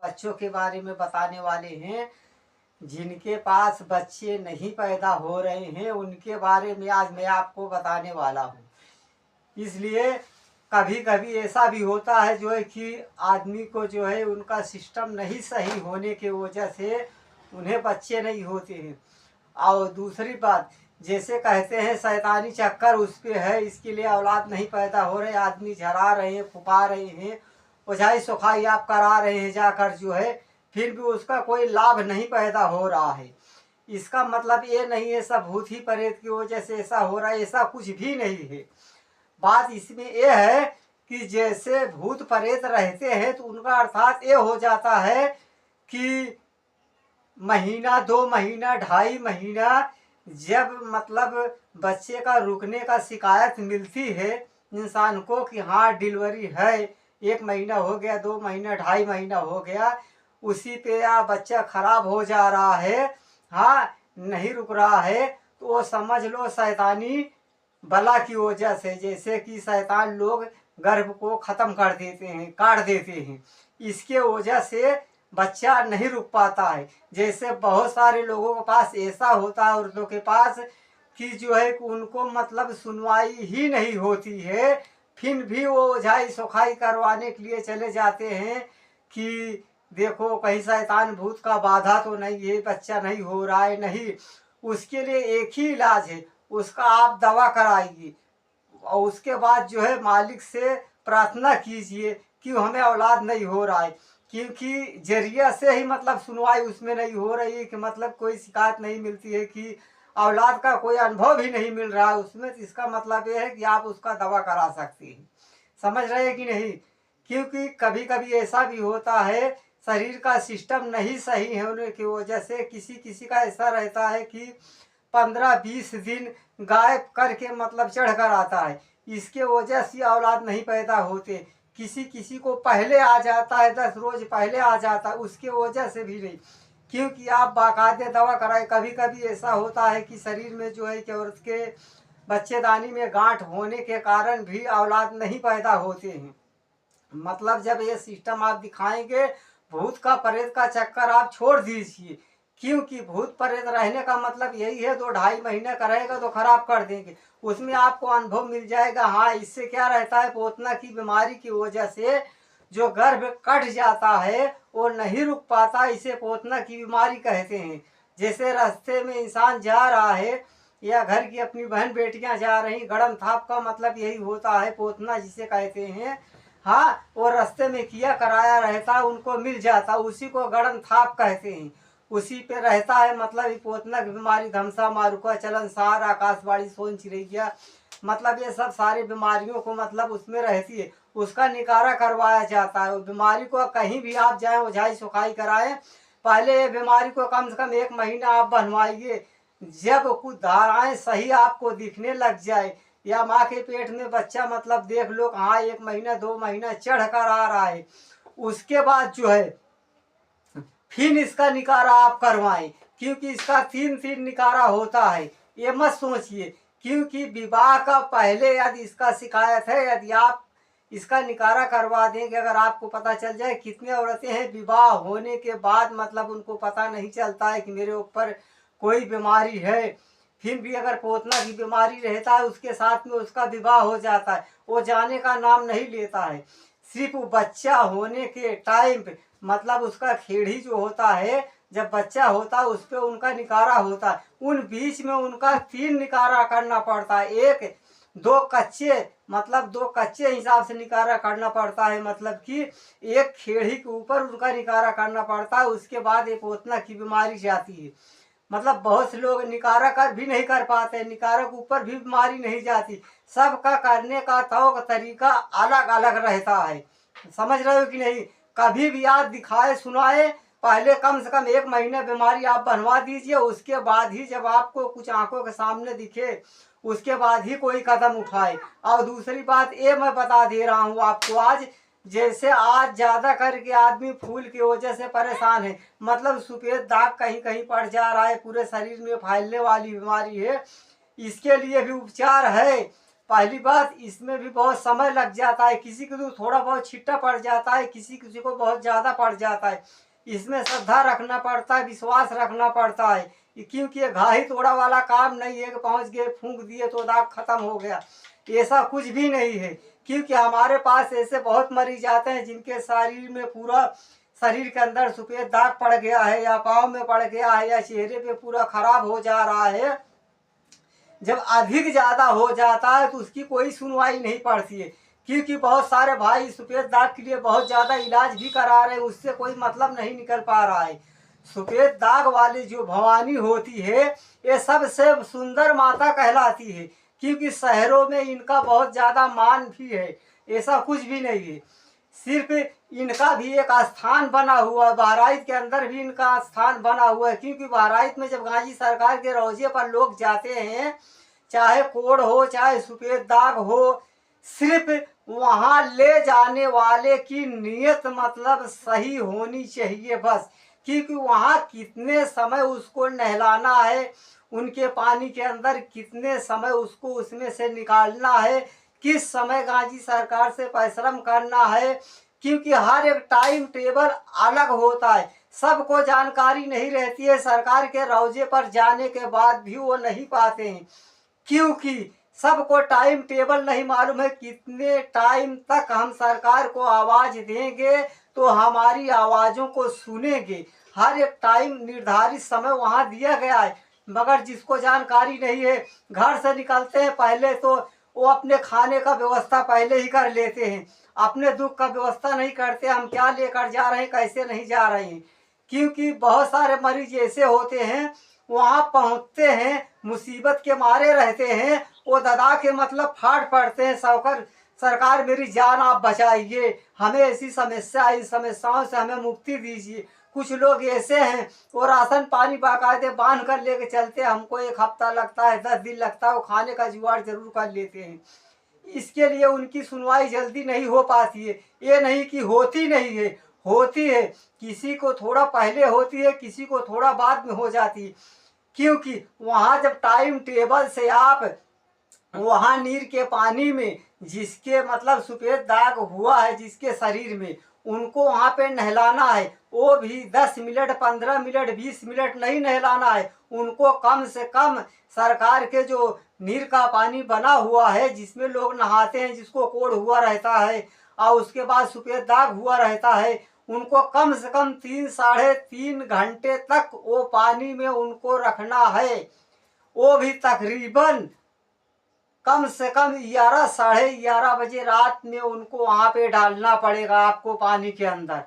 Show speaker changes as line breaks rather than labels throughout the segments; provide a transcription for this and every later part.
बच्चों के बारे में बताने वाले हैं। जिनके पास बच्चे नहीं पैदा हो रहे हैं उनके बारे में आज मैं आपको बताने वाला हूँ। इसलिए कभी कभी ऐसा भी होता है जो है कि आदमी को जो है उनका सिस्टम नहीं सही होने की वजह से उन्हें बच्चे नहीं होते हैं। और दूसरी बात, जैसे कहते हैं शैतानी चक्कर उस पे है, इसके लिए औलाद नहीं पैदा हो रहे, आदमी झरा रहे हैं, फुपा रहे हैं, ओझाई सोखाई आप करा रहे हैं जाकर जो है, फिर भी उसका कोई लाभ नहीं पैदा हो रहा है। इसका मतलब ये नहीं है सब भूत ही प्रेत की वजह से ऐसा हो रहा है, ऐसा कुछ भी नहीं है। बात इसमें यह है कि जैसे भूत प्रेत रहते हैं तो उनका अर्थात ये हो जाता है कि महीना 2 महीना 2.5 महीना जब मतलब बच्चे का रुकने का शिकायत मिलती है इंसान को कि हाँ डिलीवरी है, 1 महीना हो गया, 2 महीना 2.5 महीना हो गया, उसी पे या बच्चा खराब हो जा रहा है, हाँ नहीं रुक रहा है, तो वो समझ लो शैतानी बला की वजह से, जैसे कि शैतान लोग गर्भ को ख़त्म कर देते हैं, काट देते हैं, इसके वजह से बच्चा नहीं रुक पाता है। जैसे बहुत सारे लोगों के पास ऐसा होता है औरतों के पास कि जो है कि उनको मतलब सुनवाई ही नहीं होती है, फिर भी वो ओझाई सोखाई करवाने के लिए चले जाते हैं कि देखो कहीं शैतान भूत का बाधा तो नहीं है, बच्चा नहीं हो रहा है। नहीं, उसके लिए एक ही इलाज है, उसका आप दवा कराइए और उसके बाद जो है मालिक से प्रार्थना कीजिए कि हमें औलाद नहीं हो रहा है, क्योंकि जरिया से ही मतलब सुनवाई उसमें नहीं हो रही है कि मतलब कोई शिकायत नहीं मिलती है कि औलाद का कोई अनुभव भी नहीं मिल रहा है उसमें, तो इसका मतलब ये है कि आप उसका दवा करा सकते हैं। समझ रहे हैं कि नहीं? क्योंकि कभी कभी ऐसा भी होता है शरीर का सिस्टम नहीं सही होने की वजह से किसी किसी का ऐसा रहता है कि 15-20 दिन गायब करके मतलब चढ़ कर आता है, इसके वजह से औलाद नहीं पैदा होते। किसी किसी को पहले आ जाता है, 10 रोज पहले आ जाता है, उसके वजह से भी नहीं, क्योंकि आप बाकायदे दवा कराए। कभी कभी ऐसा होता है कि शरीर में जो है कि औरत के बच्चेदानी में गांठ होने के कारण भी औलाद नहीं पैदा होते हैं। मतलब जब ये सिस्टम आप दिखाएंगे, भूत का प्रेत का चक्कर आप छोड़ दीजिए, क्योंकि भूत प्रेत रहने का मतलब यही है 2-2.5 महीने का रहेगा तो खराब कर देंगे, उसमें आपको अनुभव मिल जाएगा। हाँ, इससे क्या रहता है, पोतना की बीमारी की वजह से जो गर्भ कट जाता है वो नहीं रुक पाता, इसे पोतना की बीमारी कहते हैं। जैसे रास्ते में इंसान जा रहा है या घर की अपनी बहन बेटियां जा रही, गड़म थाप का मतलब यही होता है, पोतना जिसे कहते हैं। हाँ, वो रास्ते में किया कराया रहता, उनको मिल जाता, उसी को गड़न थाप कहते हैं, उसी पे रहता है। मतलब पोतना की बीमारी, धमसा मारुका चलन सार आकाशवाणी सोन चिरैया, मतलब ये सब सारी बीमारियों को मतलब उसमें रहती है, उसका निकारा करवाया जाता है। बीमारी को कहीं भी आप जाए ओझाई सुखाई कराएं, पहले ये बीमारी को कम से कम 1 महीना आप बनवाइए। जब कुछ धाराएं सही आपको दिखने लग जाए या माँ के पेट में बच्चा मतलब देख लो हाँ 1 महीना 2 महीना चढ़ कर आ रहा है, उसके बाद जो है फिर इसका निकारा आप करवाएं, क्योंकि इसका 3 निकारा होता है। ये मत सोचिए, क्योंकि विवाह का पहले यदि इसका शिकायत है, यदि आप इसका निकारा करवा देंगे, अगर आपको पता चल जाए, कितने औरतें हैं विवाह होने के बाद मतलब उनको पता नहीं चलता है कि मेरे ऊपर कोई बीमारी है, फिर भी अगर पोतना की बीमारी रहता है उसके साथ में उसका विवाह हो जाता है, वो जाने का नाम नहीं लेता है। सिर्फ बच्चा होने के टाइम पे मतलब उसका खेड़ी जो होता है, जब बच्चा होता है उस पर उनका निकारा होता है, उन बीच में उनका 3 निकारा करना पड़ता है। एक 2 कच्चे मतलब 2 कच्चे हिसाब से निकारा करना पड़ता है, मतलब कि एक खेड़ी के ऊपर उनका निकारा करना पड़ता है, उसके बाद ये पोतना की बीमारी जाती है। मतलब बहुत से लोग निकारा कर भी नहीं कर पाते, निकारा के ऊपर भी बीमारी नहीं जाती, सबका करने का तरीका अलग अलग रहता है। समझ रहे हो कि नहीं? कभी भी आप दिखाए सुनाए, पहले कम से कम 1 महीने बीमारी आप बनवा दीजिए, उसके बाद ही जब आपको कुछ आंखों के सामने दिखे उसके बाद ही कोई कदम उठाए। और दूसरी बात ये मैं बता दे रहा हूँ आपको आज, जैसे आज ज्यादा करके आदमी फूल की वजह से परेशान है, मतलब सफेद दाग कहीं कहीं पड़ जा रहा है, पूरे शरीर में फैलने वाली बीमारी है, इसके लिए भी उपचार है। पहली बात इसमें भी बहुत समय लग जाता है, किसी को तो थोड़ा बहुत छिट्टा पड़ जाता है, किसी किसी को बहुत ज़्यादा पड़ जाता है। इसमें श्रद्धा रखना पड़ता है, विश्वास रखना पड़ता है, क्योंकि ये घाही तोड़ा वाला काम नहीं है कि पहुँच गए फूंक दिए तो दाग खत्म हो गया, ऐसा कुछ भी नहीं है। क्योंकि हमारे पास ऐसे बहुत मरीज आते हैं जिनके शरीर में पूरा शरीर के अंदर सफ़ेद दाग पड़ गया है, या पाँव में पड़ गया है, या चेहरे पे पूरा खराब हो जा रहा है। जब अधिक ज़्यादा हो जाता है तो उसकी कोई सुनवाई नहीं पड़ती है, क्योंकि बहुत सारे भाई सफ़ेद दाग के लिए बहुत ज़्यादा इलाज भी करा रहे हैं, उससे कोई मतलब नहीं निकल पा रहा है। सफ़ेद दाग वाली जो भवानी होती है ये सबसे सुंदर माता कहलाती है, क्योंकि शहरों में इनका बहुत ज़्यादा मान भी है, ऐसा कुछ भी नहीं है। सिर्फ इनका भी एक स्थान बना हुआ है, बहराइच के अंदर भी इनका स्थान बना हुआ है, क्योंकि बहराइच में जब गाजी सरकार के रोजे पर लोग जाते हैं, चाहे कोढ़ हो चाहे सफ़ेद दाग हो, सिर्फ वहाँ ले जाने वाले की नीयत मतलब सही होनी चाहिए बस। क्योंकि वहाँ कितने समय उसको नहलाना है, उनके पानी के अंदर कितने समय उसको उसमें से निकालना है, किस समय गाजी सरकार से परिश्रम करना है, क्योंकि हर एक टाइम टेबल अलग होता है, सबको जानकारी नहीं रहती है। सरकार के रोजे पर जाने के बाद भी वो नहीं पाते हैं, क्योंकि सबको टाइम टेबल नहीं मालूम है कितने टाइम तक हम सरकार को आवाज़ देंगे तो हमारी आवाज़ों को सुनेंगे। हर एक टाइम निर्धारित समय वहाँ दिया गया है, मगर जिसको जानकारी नहीं है, घर से निकलते हैं पहले तो वो अपने खाने का व्यवस्था पहले ही कर लेते हैं, अपने दुख का व्यवस्था नहीं करते, हम क्या लेकर जा रहे हैं कैसे नहीं जा रहे हैं। क्योंकि बहुत सारे मरीज ऐसे होते हैं वहाँ पहुँचते हैं मुसीबत के मारे रहते हैं, वो ददा के मतलब फाट पड़ते हैं, सौकर सरकार मेरी जान आप बचाइए, हमें ऐसी समस्या, इन समस्याओं से हमें मुक्ति दीजिए। कुछ लोग ऐसे हैं वो राशन पानी बाकायदे बांध कर लेके चलते हैं, हमको 1 हफ्ता लगता है 10 दिन लगता है, वो खाने का जुगाड़ जरूर कर लेते हैं। इसके लिए उनकी सुनवाई जल्दी नहीं हो पाती है। ये नहीं कि होती नहीं है, होती है, किसी को थोड़ा पहले होती है, किसी को थोड़ा बाद में हो जाती है। क्योंकि वहाँ जब टाइम टेबल से आप वहाँ नीर के पानी में जिसके मतलब सफ़ेद दाग हुआ है जिसके शरीर में, उनको वहाँ पे नहलाना है, वो भी 10 मिनट 15 मिनट 20 मिनट नहीं नहलाना है, उनको कम से कम सरकार के जो नीर का पानी बना हुआ है जिसमें लोग नहाते हैं, जिसको कोढ़ हुआ रहता है और उसके बाद सफ़ेद दाग हुआ रहता है, उनको कम से कम 3 साढ़े 3 घंटे तक वो पानी में उनको रखना है। वो भी तकरीबन कम से कम 11 साढ़े 11 बजे रात में उनको वहाँ पे डालना पड़ेगा आपको पानी के अंदर।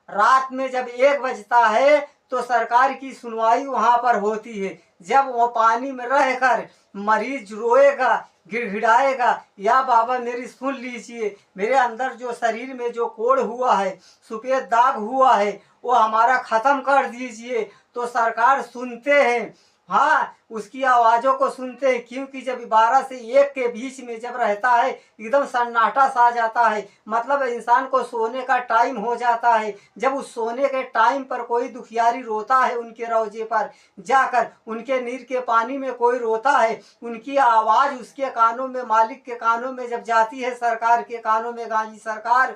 रात में जब 1 बजता है तो सरकार की सुनवाई वहाँ पर होती है। जब वो पानी में रहकर मरीज रोएगा, गिड़गिड़ाएगा, या बाबा मेरी सुन लीजिए, मेरे अंदर जो शरीर में जो कोढ़ हुआ है, सफ़ेद दाग हुआ है, वो हमारा ख़त्म कर दीजिए, तो सरकार सुनते हैं। हाँ, उसकी आवाज़ों को सुनते हैं, क्योंकि जब 12 से 1 के बीच में जब रहता है एकदम सन्नाटा सा जाता है, मतलब इंसान को सोने का टाइम हो जाता है। जब उस सोने के टाइम पर कोई दुखियारी रोता है, उनके रोजे पर जाकर उनके नीर के पानी में कोई रोता है, उनकी आवाज़ उसके कानों में, मालिक के कानों में जब जाती है, सरकार के कानों में, गांधी सरकार,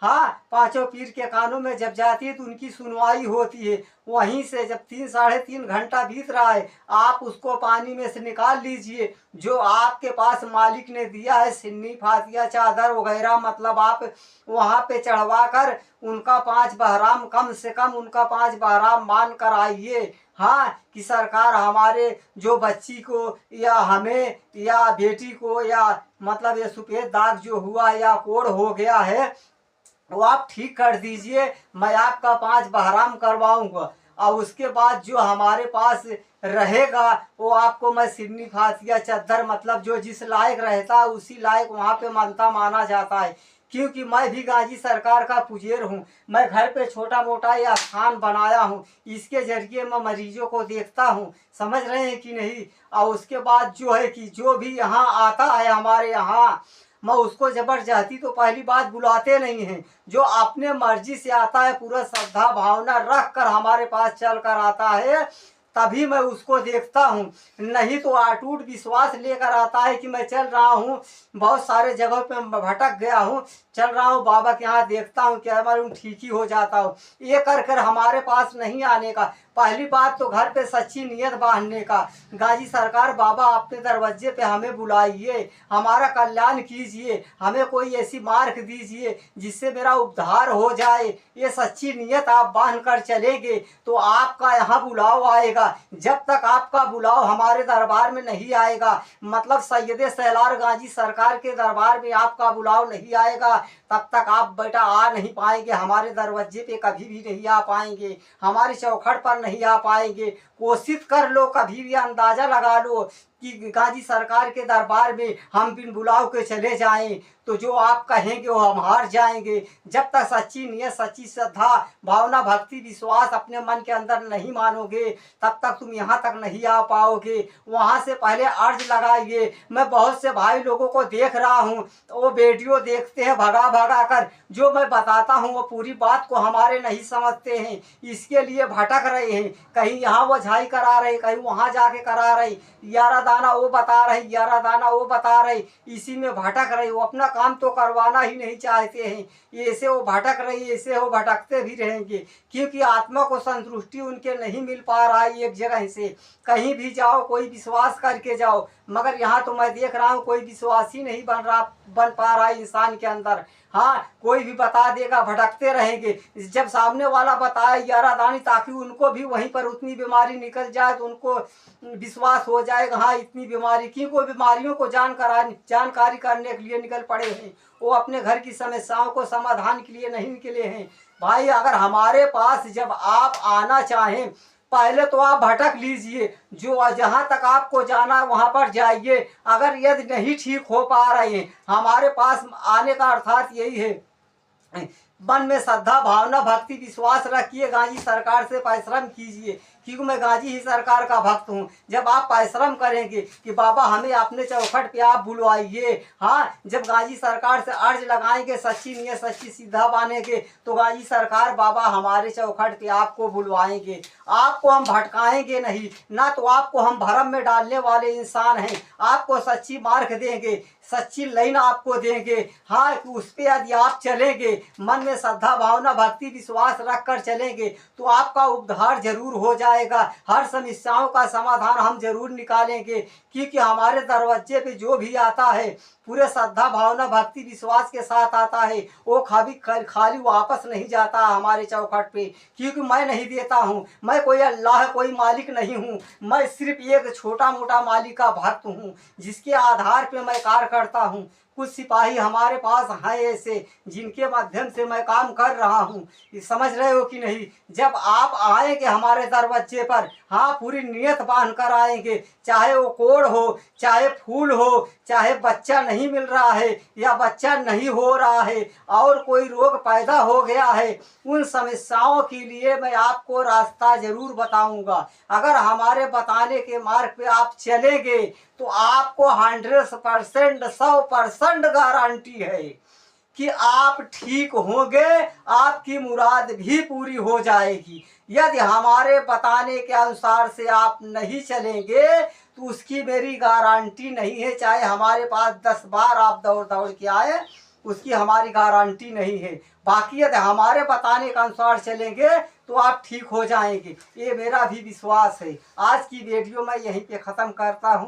हाँ, पांचों पीर के कानों में जब जाती है तो उनकी सुनवाई होती है। वहीं से जब 3 साढ़े 3 घंटा बीत रहा है, आप उसको पानी में से निकाल लीजिए, जो आपके पास मालिक ने दिया है सिन्नी फातिया चादर वगैरह, मतलब आप वहाँ पे चढ़वा कर उनका 5 बहराम, कम से कम उनका 5 बहराम मान कर आइए। हाँ, कि सरकार हमारे जो बच्ची को या हमें या बेटी को या मतलब ये सफ़ेद दाग जो हुआ या कोढ़ हो गया है वो आप ठीक कर दीजिए, मैं आपका 5 बहराम करवाऊंगा, और उसके बाद जो हमारे पास रहेगा वो आपको मैं सिन्नी फातिया चद्दर, मतलब जो जिस लायक रहता है उसी लायक वहाँ पे मानता माना जाता है। क्योंकि मैं भी गाजी सरकार का पुजेर हूँ, मैं घर पे छोटा मोटा ये स्थान बनाया हूँ, इसके जरिए मैं मरीजों को देखता हूँ, समझ रहे हैं कि नहीं। और उसके बाद जो है कि जो भी यहाँ आता है हमारे यहाँ, मैं उसको जबरदस्ती तो पहली बात बुलाते नहीं हैं, जो अपने मर्जी से आता है, पूरा श्रद्धा भावना रख कर हमारे पास चल कर आता है, तभी मैं उसको देखता हूँ, नहीं तो अटूट विश्वास लेकर आता है कि मैं चल रहा हूँ, बहुत सारे जगहों पे मैं भटक गया हूँ, चल रहा हूँ बाबा के यहाँ, देखता हूँ क्या मालूम ठीक ही हो जाता हूँ। ये कर कर हमारे पास नहीं आने का। पहली बात तो घर पे सच्ची नीयत बांधने का। गाजी सरकार बाबा अपने दरवाजे पे हमें बुलाइए, हमारा कल्याण कीजिए, हमें कोई ऐसी मार्ग दीजिए जिससे मेरा उद्धार हो जाए। ये सच्ची नीयत आप बांध कर चलेंगे तो आपका यहाँ बुलाव आएगा। जब तक आपका बुलाव हमारे दरबार में नहीं आएगा, मतलब सैयदे सैलार गाजी सरकार के दरबार में आपका बुलाव नहीं आएगा, तब तक आप बेटा आ नहीं पाएंगे। हमारे दरवाजे पे कभी भी नहीं आ पाएंगे, हमारी चौखट पर नहीं आ पाएंगे। कोशिश कर लो, कभी भी अंदाजा लगा लो कि गाजी सरकार के दरबार में हम बिन बुलाव के चले जाएं तो जो आप कहेंगे वो हम हार जाएंगे। जब तक सच्ची नीयत, सच्ची श्रद्धा, भावना, भक्ति, विश्वास अपने मन के अंदर नहीं मानोगे, तब तक तुम यहाँ तक नहीं आ पाओगे। वहाँ से पहले अर्ज लगाइए। मैं बहुत से भाई लोगों को देख रहा हूँ, तो वो वीडियो देखते हैं भगा भगा कर, जो मैं बताता हूँ वो पूरी बात को हमारे नहीं समझते हैं, इसके लिए भटक रहे हैं। कहीं यहाँ वो झाई करा रहे, कहीं वहाँ जाके करा रहे, यारा दाना वो बता रहे, यारा दाना वो बता रहे, इसी में भटक रहे। वो अपना काम तो करवाना ही नहीं चाहते हैं, ऐसे वो भटक रही, ऐसे वो भटकते भी रहेंगे, क्योंकि आत्मा को संतुष्टि उनके नहीं मिल पा रहा है एक जगह से। कहीं भी जाओ कोई विश्वास करके जाओ, मगर यहाँ तो मैं देख रहा हूँ कोई विश्वास ही नहीं बन पा रहा है इंसान के अंदर। हाँ, कोई भी बता देगा, भटकते रहेंगे। जब सामने वाला बताए यारा दानी, ताकि उनको भी वहीं पर उतनी बीमारी निकल जाए तो उनको विश्वास हो जाएगा हाँ इतनी बीमारी की। कोई बीमारियों को जानकारी करने के लिए निकल पड़े हैं, वो अपने घर की समस्याओं को समाधान के लिए नहीं निकले हैं। भाई अगर हमारे पास जब आप आना चाहें, पहले तो आप भटक लीजिए, जो जहाँ तक आपको जाना है वहाँ पर जाइए। अगर यदि नहीं ठीक हो पा रहे हैं, हमारे पास आने का अर्थात यही है, मन में श्रद्धा, भावना, भक्ति, विश्वास रखिए, गाजी सरकार से परिश्रम कीजिए, क्योंकि मैं गाजी ही सरकार का भक्त हूँ। जब आप परिश्रम करेंगे कि बाबा हमें अपने चौखट पे आप बुलवाइए, हाँ, जब गाजी सरकार से अर्ज लगाएंगे, सच्ची नीयत, सच्ची सीधा बांधेंगे, तो गाजी सरकार बाबा हमारे चौखट पे आपको बुलवाएंगे। आपको हम भटकाएंगे नहीं, ना तो आपको हम भरम में डालने वाले इंसान हैं। आपको सच्ची मार्ग देंगे, सच्ची लाइन आपको देंगे। हाँ, उस पर यदि आप चलेंगे, मन में श्रद्धा, भावना, भक्ति, विश्वास रख कर चलेंगे, तो आपका उद्धार जरूर हो जाएगा। हर समस्याओं का समाधान हम जरूर निकालेंगे, क्योंकि हमारे दरवाजे पे जो भी आता है पूरे श्रद्धा, भावना, भक्ति, विश्वास के साथ आता है, वो खाली वापस नहीं जाता हमारे चौखट पे। क्योंकि मैं नहीं देता हूँ, मैं कोई अल्लाह, कोई मालिक नहीं हूँ, मैं सिर्फ एक छोटा मोटा मालिक का भक्त हूँ, जिसके आधार पे मैं कार्य करता हूँ। कुछ सिपाही हमारे पास हैं ऐसे, जिनके माध्यम से मैं काम कर रहा हूँ। ये समझ रहे हो कि नहीं? जब आप आएंगे हमारे दरवाजे पर, हाँ, पूरी नियत बांध कर आएंगे, चाहे वो कोढ़ हो, चाहे फूल हो, चाहे बच्चा नहीं मिल रहा है या बच्चा नहीं हो रहा है और कोई रोग पैदा हो गया है, उन समस्याओं के लिए मैं आपको रास्ता जरूर बताऊंगा। अगर हमारे बताने के मार्ग पे आप चलेंगे तो आपको 100%, 100% गारंटी है कि आप ठीक होंगे, आपकी मुराद भी पूरी हो जाएगी। यदि हमारे बताने के अनुसार से आप नहीं चलेंगे तो उसकी मेरी गारंटी नहीं है। चाहे हमारे पास 10 बार आप दौड़ दौड़ के आए, उसकी हमारी गारंटी नहीं है। बाकी यदि हमारे बताने के अनुसार चलेंगे तो आप ठीक हो जाएंगे, ये मेरा भी विश्वास है। आज की वीडियो मैं यहीं पे ख़त्म करता हूँ।